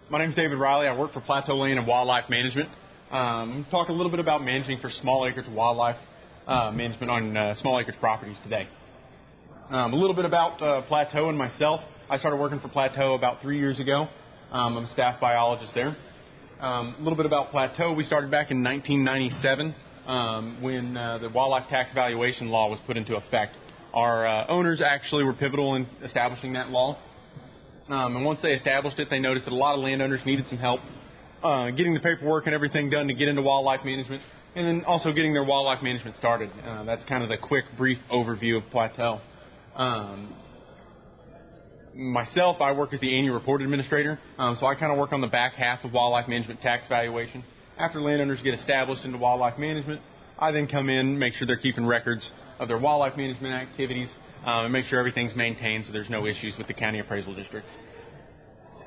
My name is David Riley. I work for Plateau Land and Wildlife Management. Talk a little bit about managing for small acreage wildlife management on small acreage properties today. A little bit about Plateau and myself. I started working for Plateau about 3 years ago. I'm a staff biologist there. A little bit about Plateau. We started back in 1997 when the wildlife tax valuation law was put into effect. Our owners actually were pivotal in establishing that law. And once they established it, they noticed that a lot of landowners needed some help getting the paperwork and everything done to get into wildlife management, and then also getting their wildlife management started. That's kind of the quick, brief overview of Plateau. Myself, I work as the annual report administrator, so I kind of work on the back half of wildlife management tax valuation. After landowners get established into wildlife management, I then come in, make sure they're keeping records of their wildlife management activities, and make sure everything's maintained so there's no issues with the county appraisal district.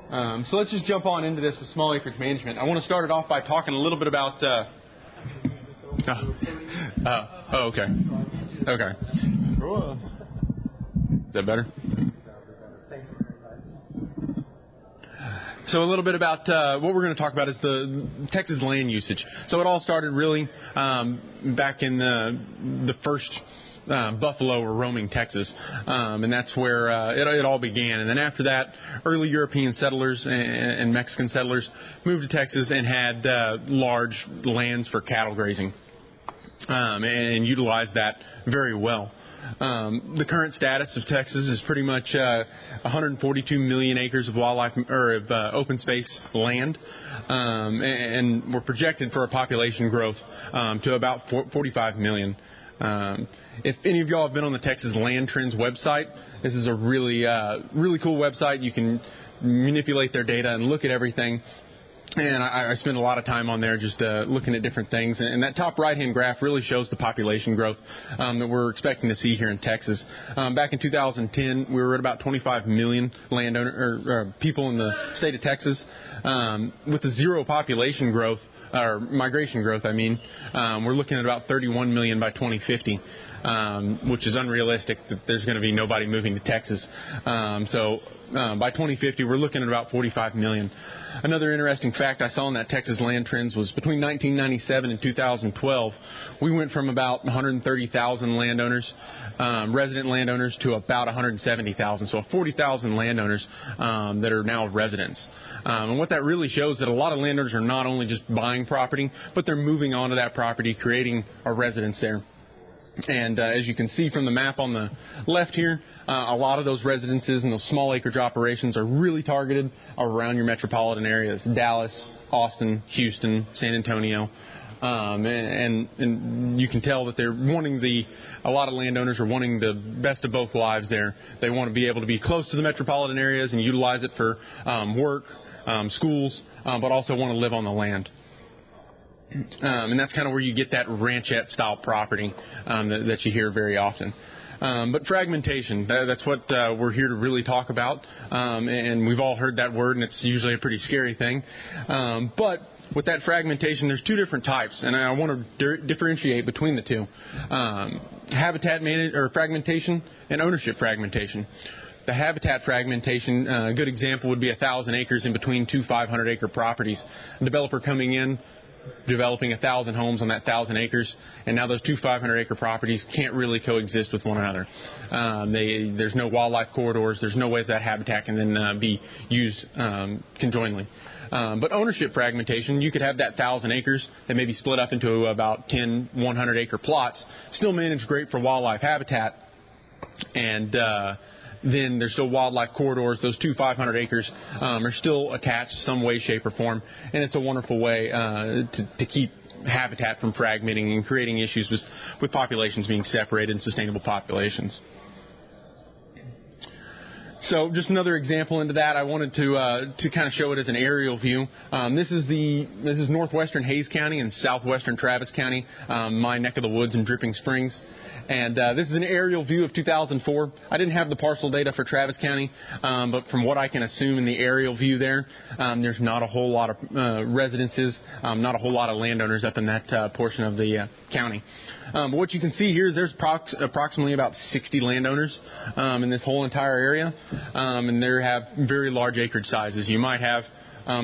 So let's just jump on into this with small acreage management. I want to start it off by talking a little bit about... okay. Okay. Is that better? So a little bit about what we're going to talk about is the Texas land usage. So it all started really back in the first buffalo were roaming Texas, and that's where it all began. And then after that, early European settlers and Mexican settlers moved to Texas and had large lands for cattle grazing, and utilized that very well. The current status of Texas is pretty much 142 million acres of wildlife or of open space land, and we're projected for a population growth to about 45 million. If any of y'all have been on the Texas Land Trends website, this is a really cool website. You can manipulate their data and look at everything. And I spend a lot of time on there just looking at different things. And that top right-hand graph really shows the population growth that we're expecting to see here in Texas. Back in 2010, we were at about 25 million people in the state of Texas. With the zero population growth, or migration growth, we're looking at about 31 million by 2050, which is unrealistic that there's going to be nobody moving to Texas. So by 2050, we're looking at about 45 million. Another interesting fact I saw in that Texas Land Trends was between 1997 and 2012, we went from about 130,000 landowners, resident landowners, to about 170,000. So 40,000 landowners that are now residents. And what that really shows is that a lot of landowners are not only just buying property, but they're moving onto that property, creating a residence there. And as you can see from the map on the left here, a lot of those residences and those small acreage operations are really targeted around your metropolitan areas: Dallas, Austin, Houston, San Antonio. And you can tell that they're wanting a lot of landowners are wanting the best of both lives there. They want to be able to be close to the metropolitan areas and utilize it for work, schools, but also want to live on the land. And that's kind of where you get that ranchette-style property that you hear very often. But fragmentation, that's what we're here to really talk about. And we've all heard that word, and it's usually a pretty scary thing. But with that fragmentation, there's two different types, and I want to differentiate between the two. Habitat fragmentation and ownership fragmentation. The habitat fragmentation, a good example would be 1,000 acres in between two 500-acre properties. A developer coming in, developing 1,000 homes on that 1,000 acres, and now those two 500-acre properties can't really coexist with one another. There's no wildlife corridors. There's no way that habitat can then be used conjointly. But ownership fragmentation, you could have that 1,000 acres that may be split up into about 10 100-acre plots, still managed great for wildlife habitat, and then there's still wildlife corridors. Those two 500 acres are still attached some way, shape, or form, and it's a wonderful way to keep habitat from fragmenting and creating issues with populations being separated and sustainable populations. So just another example into that, I wanted to kind of show it as an aerial view. This is northwestern Hays County and southwestern Travis County, my neck of the woods in Dripping Springs. And this is an aerial view of 2004. I didn't have the parcel data for Travis County, but from what I can assume in the aerial view there's not a whole lot of residences, not a whole lot of landowners up in that portion of the county. But what you can see here is there's approximately about 60 landowners in this whole entire area, and they have very large acreage sizes. You might have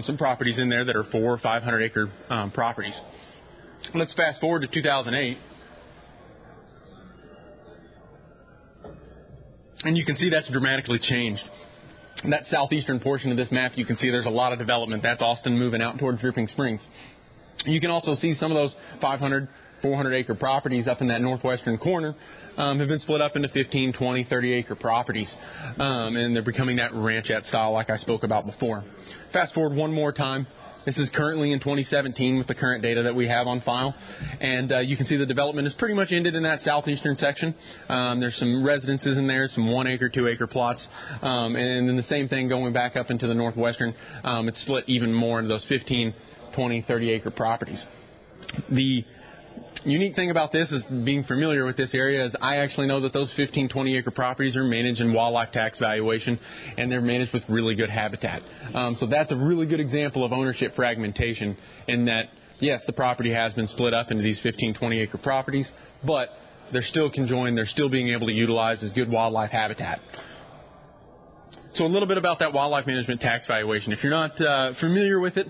some properties in there that are 400 or 500 acre properties. Let's fast forward to 2008. And you can see that's dramatically changed. That southeastern portion of this map, you can see there's a lot of development. That's Austin moving out towards Dripping Springs. You can also see some of those 500, 400 acre properties up in that northwestern corner have been split up into 15, 20, 30 acre properties. And they're becoming that ranchette style like I spoke about before. Fast forward one more time. This is currently in 2017 with the current data that we have on file. And you can see the development is pretty much ended in that southeastern section. There's some residences in there, some 1 acre, 2 acre plots. And then the same thing going back up into the northwestern. It's split even more into those 15, 20, 30 acre properties. The unique thing about this is being familiar with this area is I actually know that those 15, 20 acre properties are managed in wildlife tax valuation, and they're managed with really good habitat. So that's a really good example of ownership fragmentation in that, yes, the property has been split up into these 15, 20 acre properties, but they're still conjoined, they're still being able to utilize as good wildlife habitat. So a little bit about that wildlife management tax valuation. If you're not familiar with it,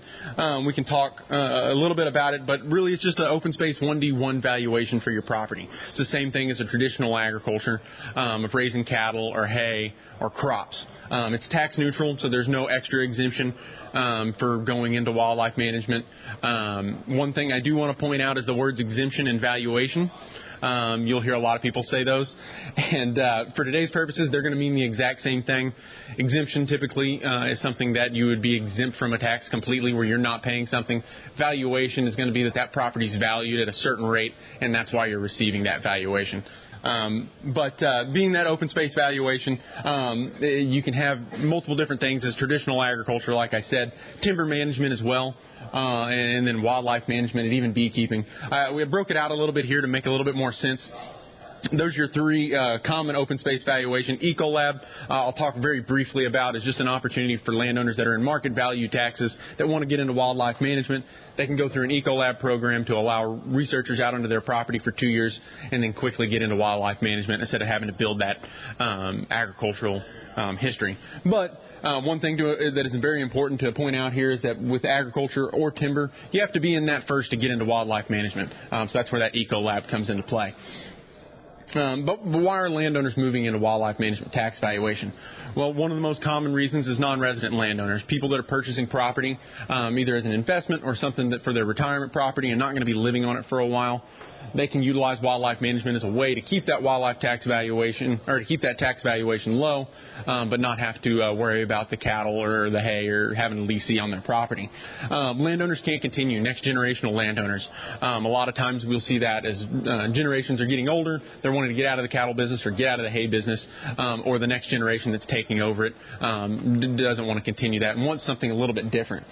we can talk a little bit about it, but really it's just an open space 1D1 valuation for your property. It's the same thing as a traditional agriculture of raising cattle or hay or crops. It's tax neutral, so there's no extra exemption for going into wildlife management. One thing I do want to point out is the words exemption and valuation. You'll hear a lot of people say those, and for today's purposes, they're going to mean the exact same thing. Exemption typically is something that you would be exempt from a tax completely, where you're not paying something. Valuation is going to be that property is valued at a certain rate, and that's why you're receiving that valuation. But being that open space valuation, you can have multiple different things as traditional agriculture, like I said, timber management as well, and then wildlife management and even beekeeping. We broke it out a little bit here to make a little bit more sense. Those are your three common open space valuation. Ecolab, I'll talk very briefly about, is just an opportunity for landowners that are in market value taxes that want to get into wildlife management. They can go through an Ecolab program to allow researchers out onto their property for 2 years and then quickly get into wildlife management instead of having to build that agricultural history. But one thing that is very important to point out here is that with agriculture or timber, you have to be in that first to get into wildlife management. So that's where that Ecolab comes into play. But why are landowners moving into wildlife management tax valuation? Well, one of the most common reasons is non-resident landowners, people that are purchasing property either as an investment or something that for their retirement property and not going to be living on it for a while. They can utilize wildlife management as a way to keep that wildlife tax valuation, or to keep that tax valuation low, but not have to worry about the cattle or the hay or having a leasee on their property. Landowners can't continue, next generational landowners. A lot of times we'll see that as generations are getting older, they're wanting to get out of the cattle business or get out of the hay business, or the next generation that's taking over it doesn't want to continue that and wants something a little bit different.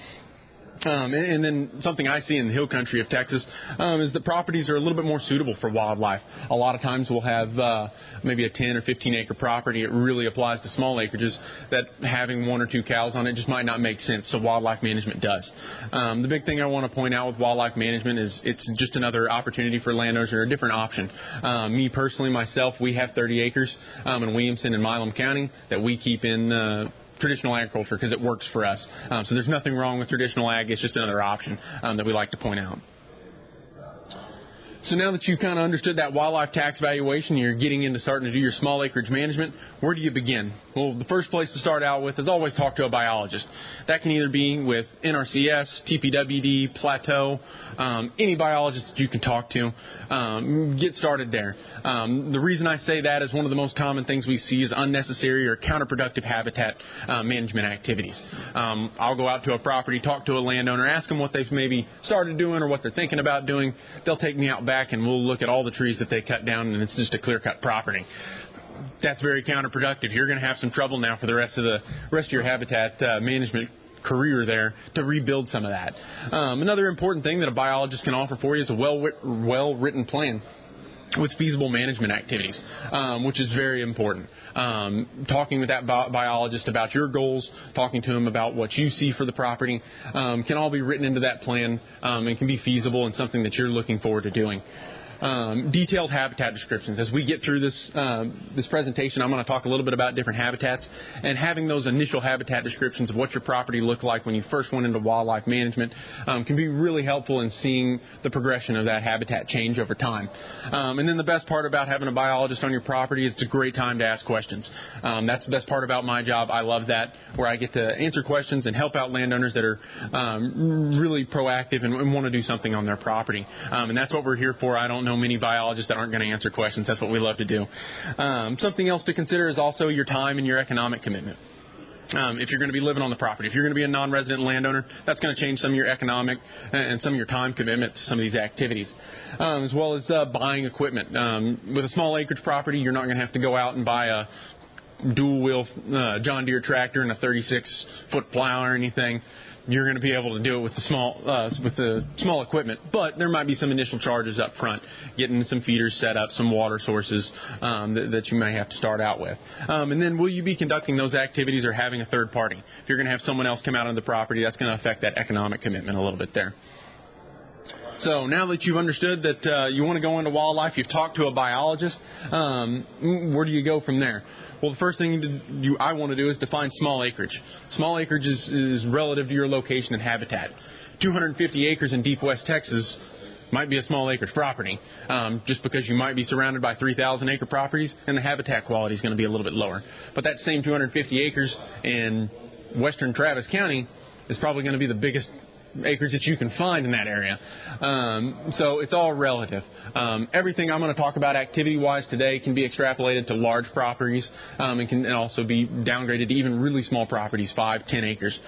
And then something I see in the hill country of Texas is that properties are a little bit more suitable for wildlife. A lot of times we'll have maybe a 10 or 15 acre property. It really applies to small acreages that having 1 or 2 cows on it just might not make sense, so wildlife management does. The big thing I want to point out with wildlife management is it's just another opportunity for landowners, or a different option. Me personally, myself, we have 30 acres in Williamson and Milam County that we keep in traditional agriculture because it works for us. So there's nothing wrong with traditional ag. It's just another option that we like to point out. So now that you've kind of understood that wildlife tax valuation, you're getting into starting to do your small acreage management, where do you begin? Well, the first place to start out with is always talk to a biologist. That can either be with NRCS, TPWD, Plateau, any biologist that you can talk to. Get started there. The reason I say that is one of the most common things we see is unnecessary or counterproductive habitat management activities. I'll go out to a property, talk to a landowner, ask them what they've maybe started doing or what they're thinking about doing. They'll take me out back and we'll look at all the trees that they cut down, and it's just a clear-cut property. That's very counterproductive. You're going to have some trouble now for the rest of your habitat management career there to rebuild some of that. Another important thing that a biologist can offer for you is a well-written plan with feasible management activities, which is very important. Talking with that biologist about your goals, talking to him about what you see for the property, can all be written into that plan and can be feasible and something that you're looking forward to doing. detailed habitat descriptions. As we get through this presentation, I'm going to talk a little bit about different habitats, and having those initial habitat descriptions of what your property looked like when you first went into wildlife management can be really helpful in seeing the progression of that habitat change over time. And then the best part about having a biologist on your property is it's a great time to ask questions. That's the best part about my job. I love that, where I get to answer questions and help out landowners that are really proactive and want to do something on their property. And that's what we're here for. I don't know many biologists that aren't going to answer questions. That's what we love to do. Something else to consider is also your time and your economic commitment. If you're going to be living on the property, if you're going to be a non-resident landowner, that's going to change some of your economic and some of your time commitment to some of these activities, as well as buying equipment. With a small acreage property, you're not going to have to go out and buy a dual-wheel John Deere tractor and a 36-foot plow or anything. You're going to be able to do it with the small equipment, but there might be some initial charges up front, getting some feeders set up, some water sources that you may have to start out with. And then will you be conducting those activities or having a third party? If you're going to have someone else come out on the property, that's going to affect that economic commitment a little bit there. So now that you've understood that you want to go into wildlife, you've talked to a biologist, where do you go from there? Well, the first thing I want to do is define small acreage. Small acreage is relative to your location and habitat. 250 acres in deep West Texas might be a small acreage property, just because you might be surrounded by 3,000 acre properties and the habitat quality is going to be a little bit lower. But that same 250 acres in western Travis County is probably going to be the biggest acres that you can find in that area. So it's all relative. Everything I'm going to talk about activity-wise today can be extrapolated to large properties, and can also be downgraded to even really small properties, 5, 10 acres.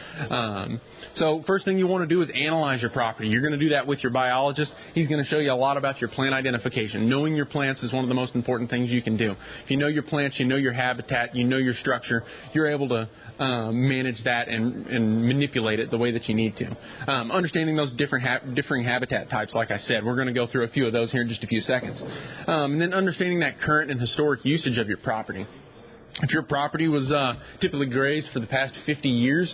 So first thing you want to do is analyze your property. You're going to do that with your biologist. He's going to show you a lot about your plant identification. Knowing your plants is one of the most important things you can do. If you know your plants, you know your habitat, you know your structure, you're able to manage that and manipulate it the way that you need to. Understanding those differing habitat types, like I said, we're going to go through a few of those here in just a few seconds. And then understanding that current and historic usage of your property. If your property was typically grazed for the past 50 years,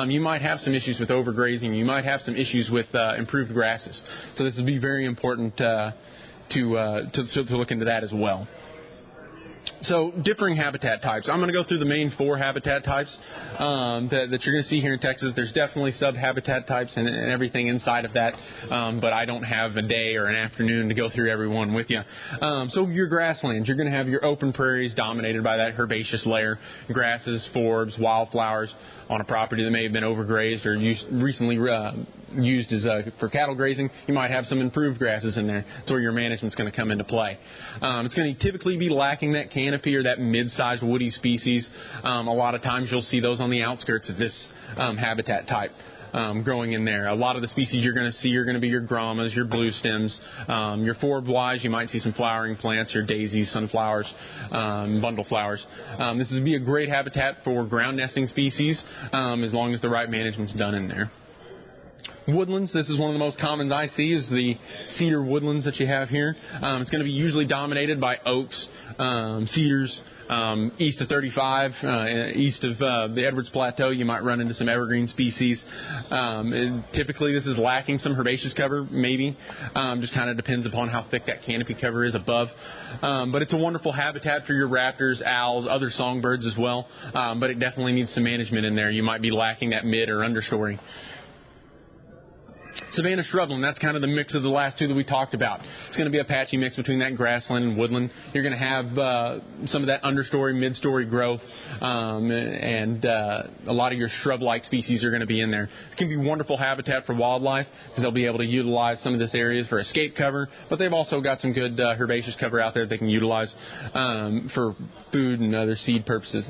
you might have some issues with overgrazing. You might have some issues with improved grasses. So this would be very important to look into that as well. So differing habitat types. I'm going to go through the main 4 habitat types that you're going to see here in Texas. There's definitely sub-habitat types and everything inside of that, but I don't have a day or an afternoon to go through every one with you. So your grasslands, you're going to have your open prairies dominated by that herbaceous layer, grasses, forbs, wildflowers on a property that may have been overgrazed or recently used as for cattle grazing. You might have some improved grasses in there. That's where your management's going to come into play. It's going to typically be lacking that canopy or that mid-sized woody species. A lot of times you'll see those on the outskirts of this habitat type growing in there. A lot of the species you're going to see are going to be your grommas, your blue stems. Your forb-wise, you might see some flowering plants, your daisies, sunflowers, bundle flowers. This would be a great habitat for ground nesting species as long as the right management's done in there. Woodlands, this is one of the most common I see, is the cedar woodlands that you have here. It's going to be usually dominated by oaks, cedars. East of 35, east of the Edwards Plateau, you might run into some evergreen species. Typically, this is lacking some herbaceous cover, maybe. Just kind of depends upon how thick that canopy cover is above. But it's a wonderful habitat for your raptors, owls, other songbirds as well. But it definitely needs some management in there. You might be lacking that mid or understory. Savanna shrubland, that's kind of the mix of the last 2 that we talked about. It's going to be a patchy mix between that grassland and woodland. You're going to have some of that understory, mid-story growth, and a lot of your shrub-like species are going to be in there. It can be wonderful habitat for wildlife because they'll be able to utilize some of this areas for escape cover, but they've also got some good herbaceous cover out there they can utilize for food and other seed purposes.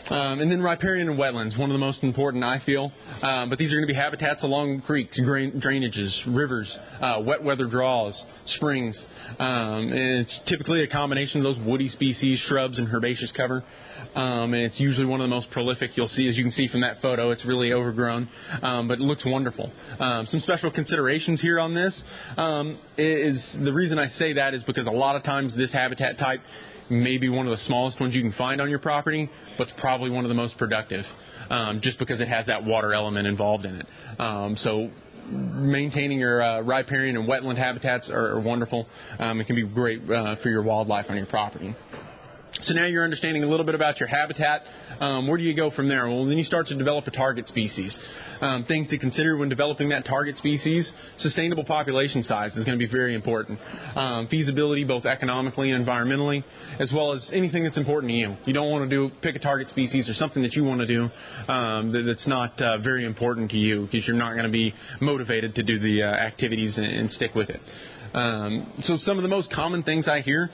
And then riparian wetlands, one of the most important, I feel. But these are going to be habitats along creeks, drainages, rivers, wet weather draws, springs. And it's typically a combination of those woody species, shrubs, and herbaceous cover. And it's usually one of the most prolific you'll see. As you can see from that photo, it's really overgrown, but it looks wonderful. Some special considerations here on this is the reason I say that is because a lot of times this habitat type may be one of the smallest ones you can find on your property, but it's probably one of the most productive, just because it has that water element involved in it. So maintaining your riparian and wetland habitats are wonderful. It can be great for your wildlife on your property. So now you're understanding a little bit about your habitat. Where do you go from there? Well, then you start to develop a target species. Things to consider when developing that target species: sustainable population size is going to be very important. Feasibility, both economically and environmentally, as well as anything that's important to you. You don't want to pick a target species or something that you want to do that's not very important to you, because you're not going to be motivated to do the activities and stick with it. So some of the most common things I hear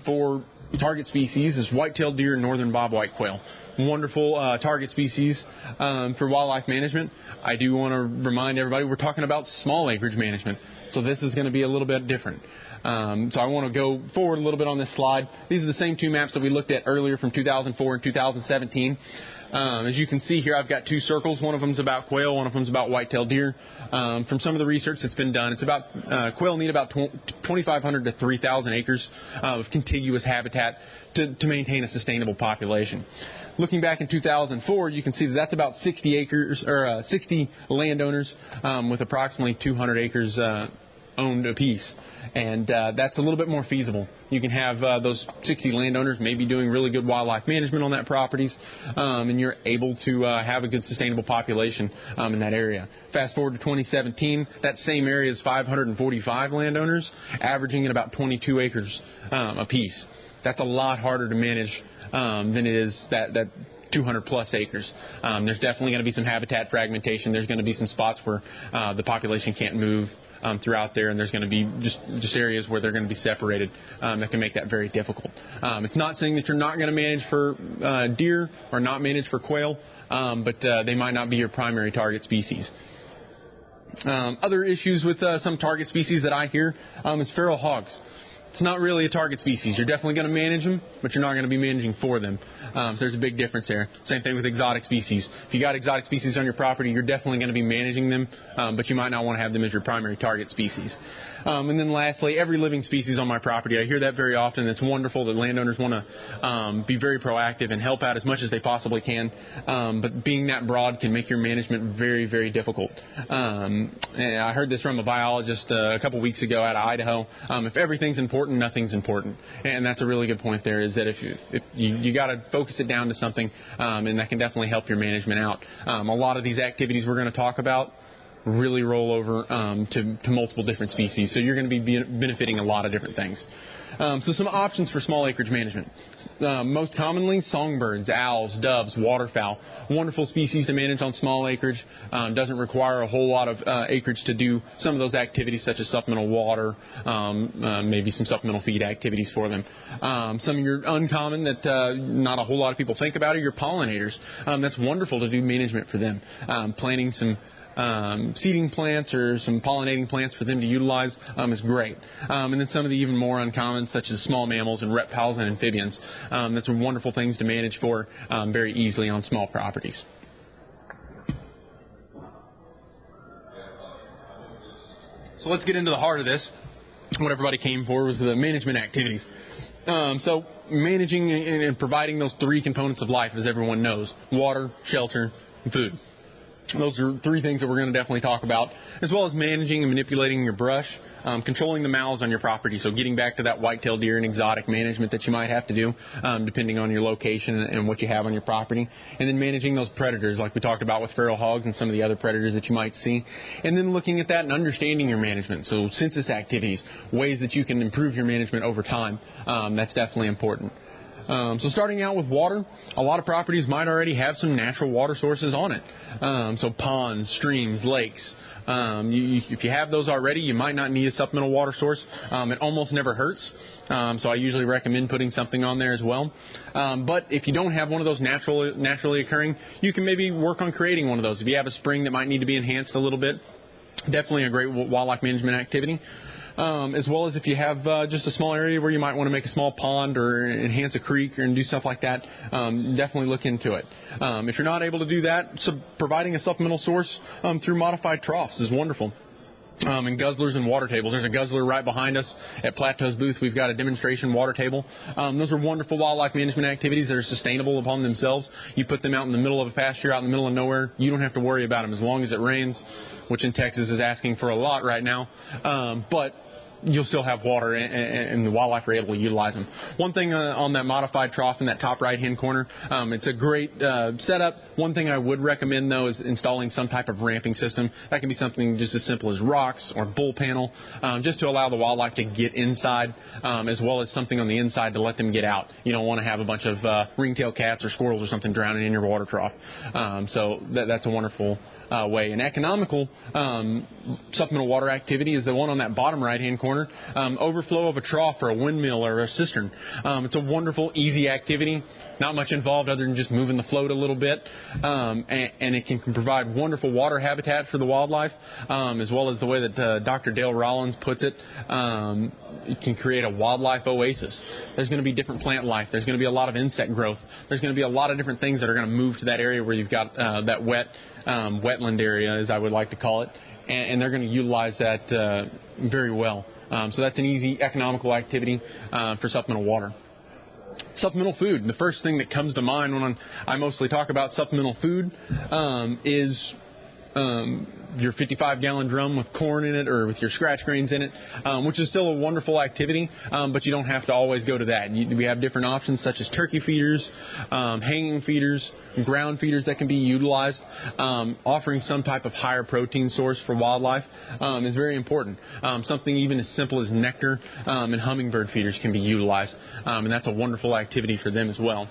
for target species is white-tailed deer and northern bobwhite quail. Wonderful target species for wildlife management. I do want to remind everybody we're talking about small acreage management, so this is going to be a little bit different. So I want to go forward a little bit on this slide. These are the same two maps that we looked at earlier from 2004 and 2017. As you can see here, I've got two circles. One of them is about quail, one of them is about white-tailed deer. From some of the research that's been done, it's about quail need about 2,500 to 3,000 acres of contiguous habitat to maintain a sustainable population. Looking back in 2004, you can see that that's about 60 acres or 60 landowners with approximately 200 acres owned apiece, and that's a little bit more feasible. You can have those 60 landowners maybe doing really good wildlife management on that properties, and you're able to have a good sustainable population in that area. Fast forward to 2017, that same area is 545 landowners, averaging at about 22 acres apiece. That's a lot harder to manage than it is that 200 plus acres. There's definitely going to be some habitat fragmentation. There's going to be some spots where the population can't move throughout there, and there's going to be just areas where they're going to be separated that can make that very difficult. It's not saying that you're not going to manage for deer or not manage for quail, but they might not be your primary target species. Other issues with some target species that I hear is feral hogs. It's not really a target species. You're definitely going to manage them, but you're not going to be managing for them. So there's a big difference there. Same thing with exotic species. If you got exotic species on your property, you're definitely going to be managing them, but you might not want to have them as your primary target species. And then lastly, every living species on my property. I hear that very often. It's wonderful that landowners want to be very proactive and help out as much as they possibly can, but being that broad can make your management very, very difficult. And I heard this from a biologist a couple weeks ago out of Idaho. If everything's important, nothing's important. And that's a really good point there, is that if you got to focus it down to something, and that can definitely help your management out. A lot of these activities we're going to talk about really roll over to multiple different species, so you're going to be benefiting a lot of different things. So some options for small acreage management. Most commonly, songbirds, owls, doves, waterfowl. Wonderful species to manage on small acreage. Doesn't require a whole lot of acreage to do some of those activities, such as supplemental water, maybe some supplemental feed activities for them. Some of your uncommon that not a whole lot of people think about are your pollinators. That's wonderful to do management for them. Planting some seeding plants or some pollinating plants for them to utilize is great. And then some of the even more uncommon, such as small mammals and reptiles and amphibians. That's wonderful things to manage for very easily on small properties. So let's get into the heart of this. What everybody came for was the management activities. So managing and providing those three components of life, as everyone knows: water, shelter, and food. Those are three things that we're going to definitely talk about, as well as managing and manipulating your brush, controlling the mouths on your property. So getting back to that white-tailed deer and exotic management that you might have to do, depending on your location and what you have on your property. And then managing those predators, like we talked about with feral hogs and some of the other predators that you might see. And then looking at that and understanding your management. So census activities, ways that you can improve your management over time. That's definitely important. So starting out with water, a lot of properties might already have some natural water sources on it. So ponds, streams, lakes. If you have those already, you might not need a supplemental water source. It almost never hurts. So I usually recommend putting something on there as well. But if you don't have one of those naturally occurring, you can maybe work on creating one of those. If you have a spring that might need to be enhanced a little bit, definitely a great wildlife management activity. As well as if you have just a small area where you might want to make a small pond or enhance a creek and do stuff like that, definitely look into it. If you're not able to do that, providing a supplemental source through modified troughs is wonderful. And guzzlers and water tables. There's a guzzler right behind us at Plateau's booth. We've got a demonstration water table. Those are wonderful wildlife management activities that are sustainable upon themselves. You put them out in the middle of a pasture, out in the middle of nowhere. You don't have to worry about them as long as it rains, which in Texas is asking for a lot right now. But you'll still have water, and the wildlife are able to utilize them. One thing on that modified trough in that top right-hand corner, it's a great setup. One thing I would recommend, though, is installing some type of ramping system. That can be something just as simple as rocks or bull panel, just to allow the wildlife to get inside, as well as something on the inside to let them get out. You don't want to have a bunch of ringtail cats or squirrels or something drowning in your water trough. So that's a wonderful way. An economical supplemental water activity is the one on that bottom right-hand corner. Overflow of a trough or a windmill or a cistern. It's a wonderful, easy activity. Not much involved other than just moving the float a little bit. And it can provide wonderful water habitat for the wildlife, as well as the way that Dr. Dale Rollins puts it. It can create a wildlife oasis. There's going to be different plant life. There's going to be a lot of insect growth. There's going to be a lot of different things that are going to move to that area where you've got that wetland area, as I would like to call it. And they're going to utilize that very well. So that's an easy, economical activity for supplemental water. Supplemental food. The first thing that comes to mind when I mostly talk about supplemental food is your 55-gallon drum with corn in it or with your scratch grains in it, which is still a wonderful activity, but you don't have to always go to that. We have different options such as turkey feeders, hanging feeders, ground feeders that can be utilized. Offering some type of higher protein source for wildlife is very important. Something even as simple as nectar and hummingbird feeders can be utilized, and that's a wonderful activity for them as well.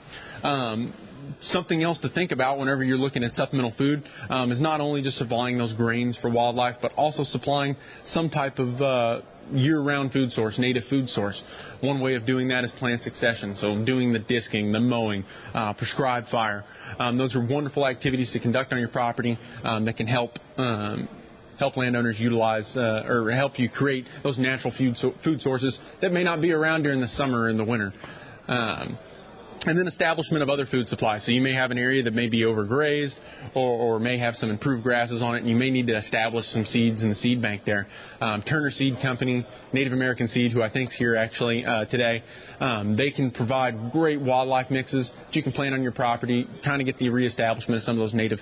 Something else to think about whenever you're looking at supplemental food is not only just supplying those grains for wildlife, but also supplying some type of year-round food source, native food source. One way of doing that is plant succession, so doing the disking, the mowing, prescribed fire. Those are wonderful activities to conduct on your property that can help landowners utilize or help you create those natural food sources that may not be around during the summer or in the winter. And then establishment of other food supplies. So you may have an area that may be overgrazed or may have some improved grasses on it, and you may need to establish some seeds in the seed bank there. Turner Seed Company, Native American Seed, who I think is here actually today, they can provide great wildlife mixes that you can plant on your property, kind of get the reestablishment of some of those native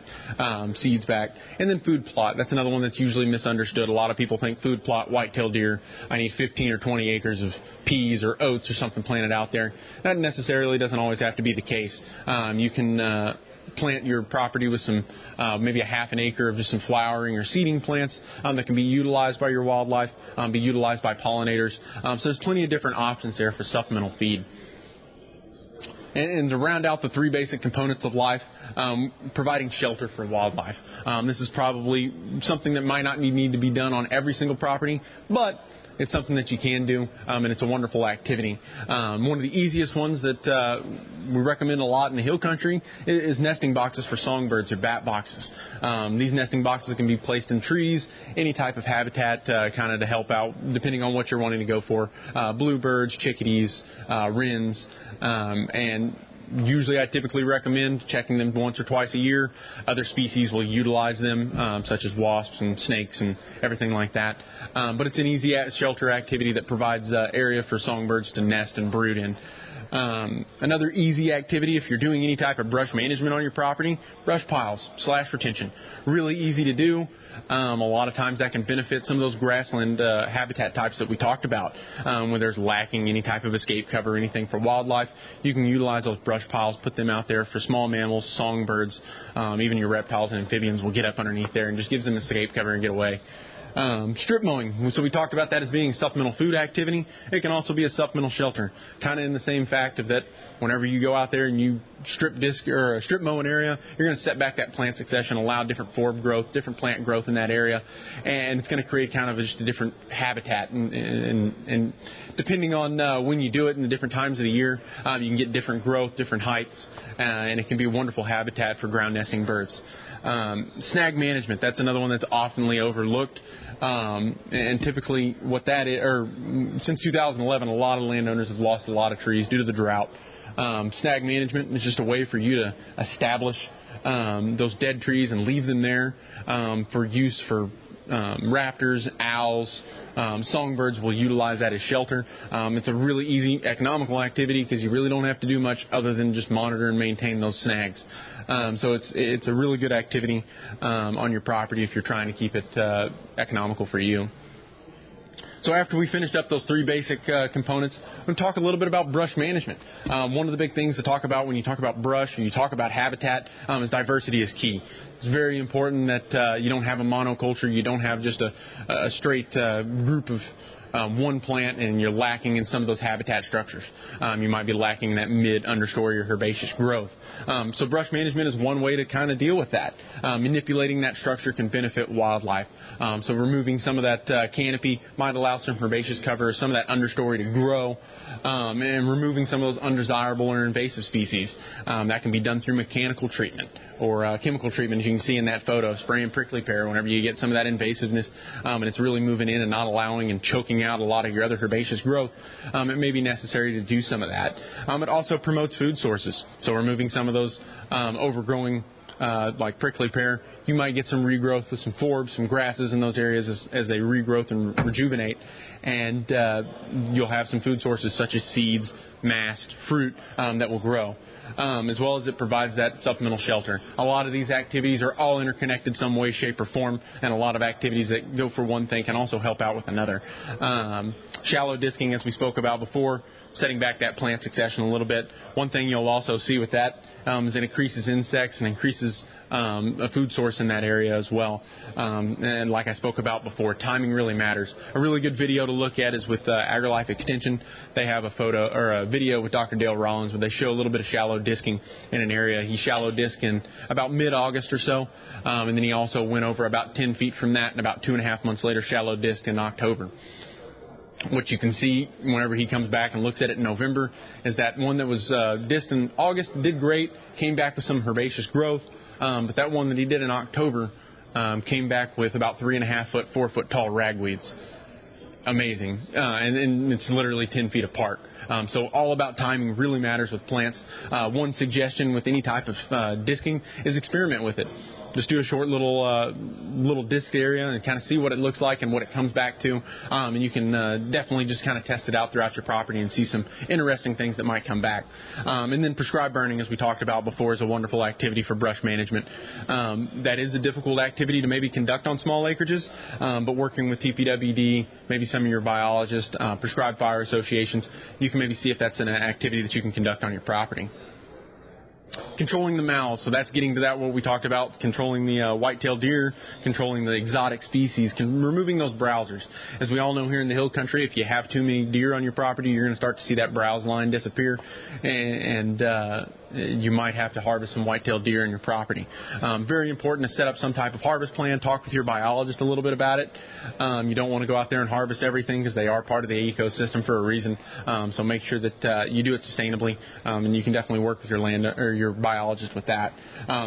seeds back. And then food plot. That's another one that's usually misunderstood. A lot of people think food plot, white-tailed deer, I need 15 or 20 acres of peas or oats or something planted out there. That necessarily doesn't always have to be the case. You can plant your property with some maybe a half an acre of just some flowering or seeding plants that can be utilized by your wildlife, be utilized by pollinators. So there's plenty of different options there for supplemental feed. And to round out the three basic components of life, providing shelter for wildlife. This is probably something that might not need to be done on every single property, but it's something that you can do, and it's a wonderful activity. One of the easiest ones that we recommend a lot in the hill country is nesting boxes for songbirds or bat boxes. These nesting boxes can be placed in trees, any type of habitat kind of to help out, depending on what you're wanting to go for. Bluebirds, chickadees, wrens, and usually I typically recommend checking them once or twice a year. Other species will utilize them, such as wasps and snakes and everything like that. But it's an easy shelter activity that provides area for songbirds to nest and brood in. Another easy activity, if you're doing any type of brush management on your property, brush piles, slash retention. Really easy to do. A lot of times that can benefit some of those grassland habitat types that we talked about, where there's lacking any type of escape cover or anything for wildlife. You can utilize those brush piles, put them out there for small mammals, songbirds, even your reptiles and amphibians will get up underneath there and just gives them escape cover and get away. Strip mowing. So we talked about that as being a supplemental food activity. It can also be a supplemental shelter, kind of in the same fact of that whenever you go out there and you strip mow an area, you're going to set back that plant succession, allow different forb growth, different plant growth in that area, and it's going to create kind of just a different habitat. And depending on when you do it and the different times of the year, you can get different growth, different heights, and it can be a wonderful habitat for ground nesting birds. Snag management, that's another one that's oftenly overlooked. And typically what that is, or since 2011, a lot of landowners have lost a lot of trees due to the drought. Snag management is just a way for you to establish those dead trees and leave them there for use for raptors, owls, songbirds will utilize that as shelter. It's a really easy, economical activity because you really don't have to do much other than just monitor and maintain those snags. So it's a really good activity on your property if you're trying to keep it economical for you. So after we finished up those three basic components, I'm going to talk a little bit about brush management. One of the big things to talk about when you talk about brush and you talk about habitat is diversity is key. It's very important that you don't have a monoculture, you don't have just a straight group of one plant and you're lacking in some of those habitat structures. You might be lacking that mid-understory or herbaceous growth. So brush management is one way to kind of deal with that. Manipulating that structure can benefit wildlife. So removing some of that canopy might allow some herbaceous cover, some of that understory to grow, and removing some of those undesirable or invasive species. That can be done through mechanical treatment or chemical treatment, as you can see in that photo, spraying prickly pear whenever you get some of that invasiveness and it's really moving in and not allowing and choking out a lot of your other herbaceous growth. It may be necessary to do some of that. It also promotes food sources, so removing some of those overgrowing like prickly pear. You might get some regrowth with some forbs, some grasses in those areas as they regrowth and rejuvenate, and you'll have some food sources such as seeds, mast, fruit that will grow. As well as it provides that supplemental shelter. A lot of these activities are all interconnected some way, shape, or form, and a lot of activities that go for one thing can also help out with another. Shallow disking, as we spoke about before, setting back that plant succession a little bit. One thing you'll also see with that is it increases insects and increases a food source in that area as well. And like I spoke about before, timing really matters. A really good video to look at is with AgriLife Extension. They have a photo or a video with Dr. Dale Rollins where they show a little bit of shallow disking in an area. He shallow disked in about mid-August or so, and then he also went over about 10 feet from that, and about 2.5 months later shallow disked in October. What you can see whenever he comes back and looks at it in November is that one that was disked in August did great, came back with some herbaceous growth, but that one that he did in October came back with about 3.5 foot, 4 foot tall ragweeds. Amazing. And it's literally 10 feet apart. So all about timing really matters with plants. One suggestion with any type of disking is experiment with it. Just do a short little disc area and kind of see what it looks like and what it comes back to. And you can definitely just kind of test it out throughout your property and see some interesting things that might come back. And then prescribed burning, as we talked about before, is a wonderful activity for brush management. That is a difficult activity to maybe conduct on small acreages, but working with TPWD, maybe some of your biologists, prescribed fire associations, you can maybe see if that's an activity that you can conduct on your property. Controlling the mouths, so that's getting to that what we talked about, controlling the white-tailed deer, controlling the exotic species, removing those browsers. As we all know here in the hill country, if you have too many deer on your property, you're going to start to see that browse line disappear, and you might have to harvest some white-tailed deer in your property. Very important to set up some type of harvest plan, talk with your biologist a little bit about it. You don't want to go out there and harvest everything because they are part of the ecosystem for a reason, so make sure that you do it sustainably, and you can definitely work with your land or your biologist with that.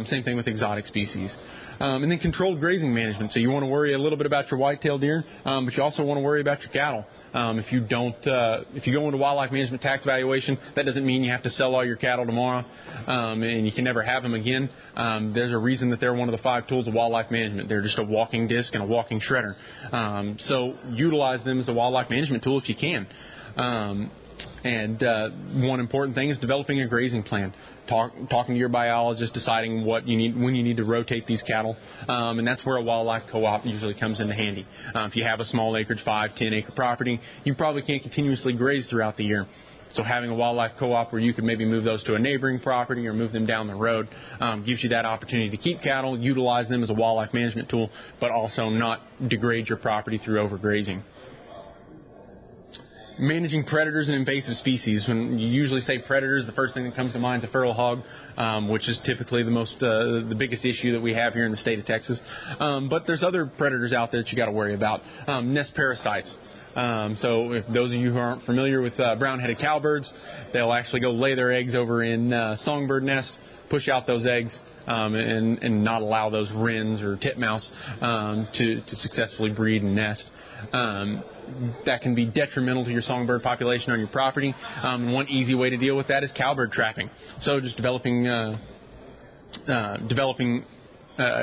Same thing with exotic species. And then controlled grazing management. So you want to worry a little bit about your white-tailed deer, but you also want to worry about your cattle. If you go into wildlife management tax valuation, that doesn't mean you have to sell all your cattle tomorrow, and you can never have them again. There's a reason that they're one of the 5 tools of wildlife management. They're just a walking disc and a walking shredder. So utilize them as a wildlife management tool if you can. And one important thing is developing a grazing plan. Talking to your biologist, deciding what you need, when you need to rotate these cattle, and that's where a wildlife co-op usually comes into handy. If you have a small acreage, 5-10 acre property, you probably can't continuously graze throughout the year. So having a wildlife co-op where you could maybe move those to a neighboring property or move them down the road gives you that opportunity to keep cattle, utilize them as a wildlife management tool, but also not degrade your property through overgrazing. Managing predators and invasive species. When you usually say predators, the first thing that comes to mind is a feral hog, which is typically the biggest issue that we have here in the state of Texas. But there's other predators out there that you got to worry about. Nest parasites. So if those of you who aren't familiar with brown-headed cowbirds, they'll actually go lay their eggs over in songbird nest, push out those eggs, and not allow those wrens or titmouse to successfully breed and nest. That can be detrimental to your songbird population on your property. One easy way to deal with that is cowbird trapping. So just developing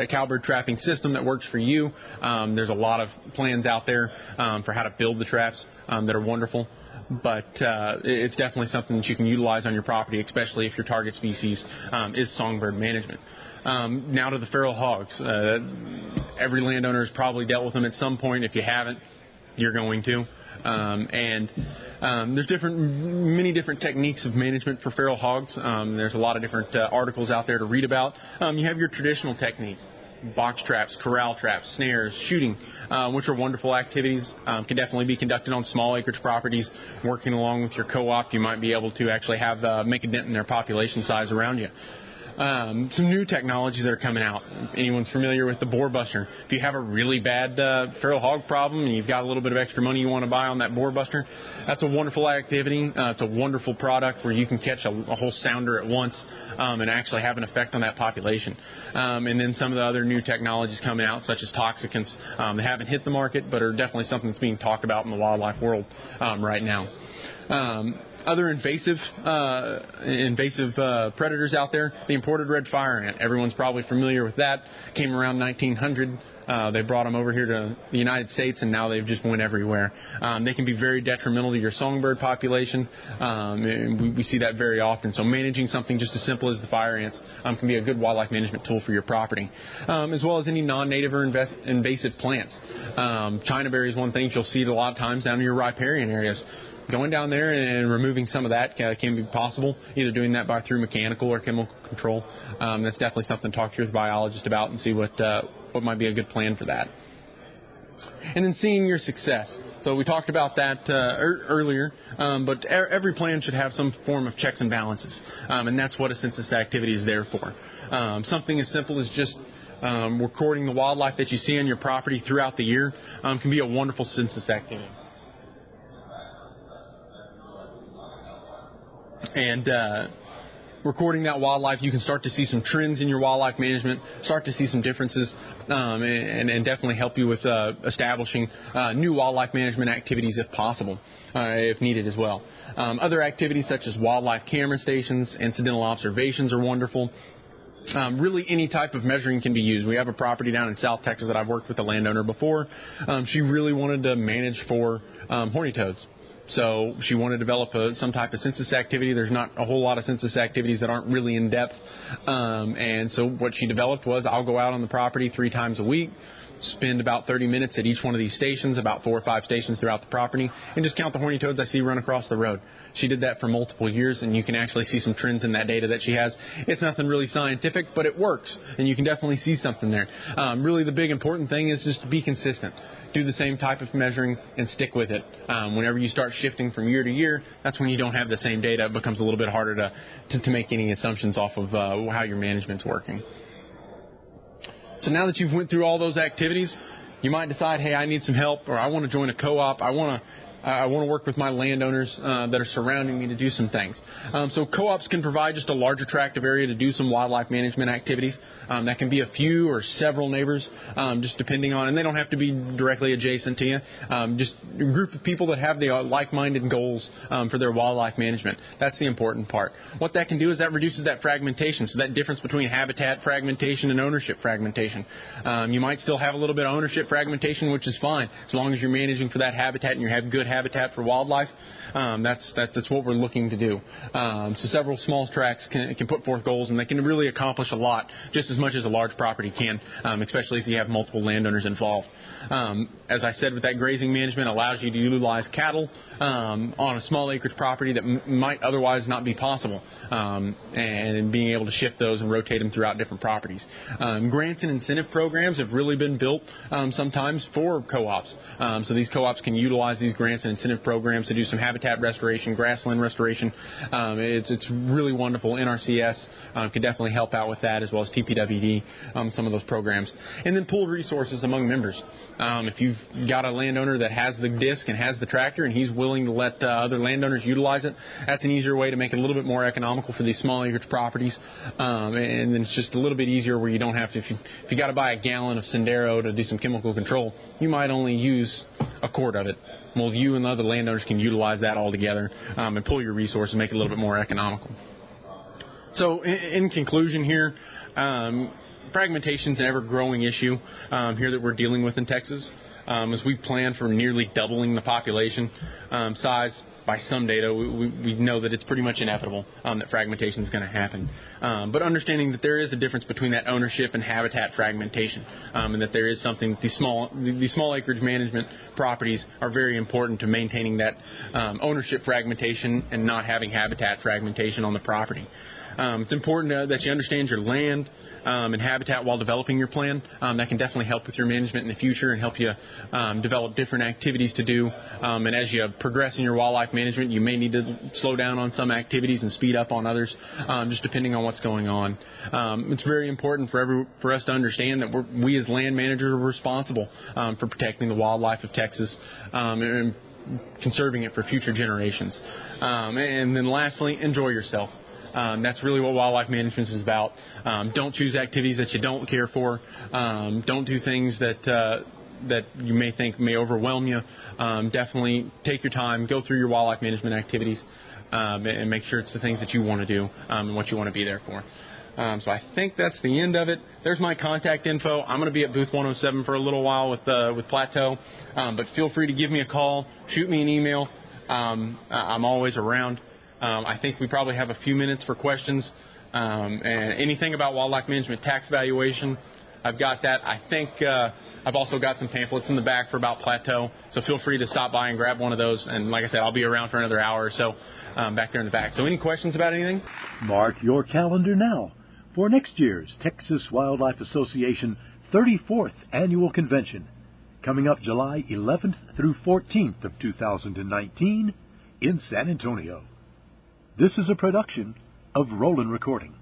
cowbird trapping system that works for you. There's a lot of plans out there for how to build the traps that are wonderful. But it's definitely something that you can utilize on your property, especially if your target species is songbird management. Now to the feral hogs. Every landowner has probably dealt with them at some point. If you haven't, you're going to. There's many different techniques of management for feral hogs. There's a lot of different articles out there to read about. You have your traditional techniques. Box traps, corral traps, snares, shooting, which are wonderful activities. Can definitely be conducted on small acreage properties. Working along with your co-op, you might be able to actually make a dent in their population size around you. Some new technologies that are coming out. Anyone's familiar with the boar buster? If you have a really bad feral hog problem and you've got a little bit of extra money you want to buy on that boar buster, that's a wonderful activity. It's a wonderful product where you can catch a whole sounder at once and actually have an effect on that population. And then some of the other new technologies coming out, such as toxicants, that haven't hit the market but are definitely something that's being talked about in the wildlife world right now. Other invasive predators out there, the imported red fire ant. Everyone's probably familiar with that. Came around 1900. They brought them over here to the United States, and now they've just went everywhere. They can be very detrimental to your songbird population, and we see that very often. So managing something just as simple as the fire ants can be a good wildlife management tool for your property, as well as any non-native or invasive plants. China berry is one thing you'll see a lot of times down in your riparian areas. Going down there and removing some of that can be possible, either doing that through mechanical or chemical control. That's definitely something to talk to your biologist about and see what might be a good plan for that. And then seeing your success. So we talked about that earlier, but every plan should have some form of checks and balances, and that's what a census activity is there for. Something as simple as just recording the wildlife that you see on your property throughout the year can be a wonderful census activity. And recording that wildlife, you can start to see some trends in your wildlife management, start to see some differences, and definitely help you with establishing new wildlife management activities if possible, if needed as well. Other activities such as wildlife camera stations, incidental observations are wonderful. Really any type of measuring can be used. We have a property down in South Texas that I've worked with a landowner before. She really wanted to manage for horny toads. So she wanted to develop some type of census activity. There's not a whole lot of census activities that aren't really in depth. And so what she developed was, I'll go out on the property 3 times a week, spend about 30 minutes at each one of these stations, about 4 or 5 stations throughout the property, and just count the horny toads I see run across the road. She did that for multiple years, and you can actually see some trends in that data that she has. It's nothing really scientific, but it works, and you can definitely see something there. Really the big important thing is just to be consistent. Do the same type of measuring and stick with it. Whenever you start shifting from year to year, that's when you don't have the same data. It becomes a little bit harder to make any assumptions off of how your management's working. So now that you've went through all those activities, you might decide, hey, I need some help, or I want to join a co-op. I want to work with my landowners that are surrounding me to do some things. So co-ops can provide just a larger tract of area to do some wildlife management activities. That can be a few or several neighbors, just depending on, and they don't have to be directly adjacent to you. Just a group of people that have the like-minded goals for their wildlife management. That's the important part. What that can do is that reduces that fragmentation, so that difference between habitat fragmentation and ownership fragmentation. You might still have a little bit of ownership fragmentation, which is fine, as long as you're managing for that habitat and you have good habitat for wildlife. That's what we're looking to do. So several small tracts can put forth goals, and they can really accomplish a lot, just as much as a large property can, especially if you have multiple landowners involved. As I said, with that grazing management, allows you to utilize cattle on a small acreage property that might otherwise not be possible, and being able to shift those and rotate them throughout different properties. Grants and incentive programs have really been built sometimes for co-ops. So these co-ops can utilize these grants and incentive programs to do some habitat restoration, grassland restoration. It's really wonderful. NRCS could definitely help out with that, as well as TPWD, some of those programs. And then pooled resources among members. If you've got a landowner that has the disc and has the tractor and he's willing to let other landowners utilize it, that's an easier way to make it a little bit more economical for these small acreage properties. And then it's just a little bit easier where you don't have to, if you got to buy a gallon of Sendero to do some chemical control, you might only use a quart of it. Well, you and the other landowners can utilize that all together and pull your resource and make it a little bit more economical. So in conclusion here, fragmentation is an ever-growing issue here that we're dealing with in Texas. As we plan for nearly doubling the population size, by some data, we know that it's pretty much inevitable that fragmentation is going to happen. But understanding that there is a difference between that ownership and habitat fragmentation, and that there is something that these small acreage management properties are very important to maintaining that ownership fragmentation and not having habitat fragmentation on the property. It's important that you understand your land and habitat while developing your plan. That can definitely help with your management in the future and help you develop different activities to do. And as you progress in your wildlife management, you may need to slow down on some activities and speed up on others, just depending on what's going on. It's very important for us to understand that we as land managers are responsible for protecting the wildlife of Texas and conserving it for future generations. And then lastly, enjoy yourself. That's really what wildlife management is about. Don't choose activities that you don't care for. Don't do things that you may think may overwhelm you. Definitely take your time, go through your wildlife management activities, and make sure it's the things that you want to do and what you want to be there for. So I think that's the end of it. There's my contact info. I'm going to be at booth 107 for a little while with Plateau, but feel free to give me a call, shoot me an email. I'm always around. I think we probably have a few minutes for questions and anything about wildlife management tax valuation. I've got that. I think I've also got some pamphlets in the back for about Plateau, so feel free to stop by and grab one of those. And like I said, I'll be around for another hour or so back there in the back. So any questions about anything? Mark your calendar now for next year's Texas Wildlife Association 34th Annual Convention, coming up July 11th through 14th of 2019 in San Antonio. This is a production of Roland Recording.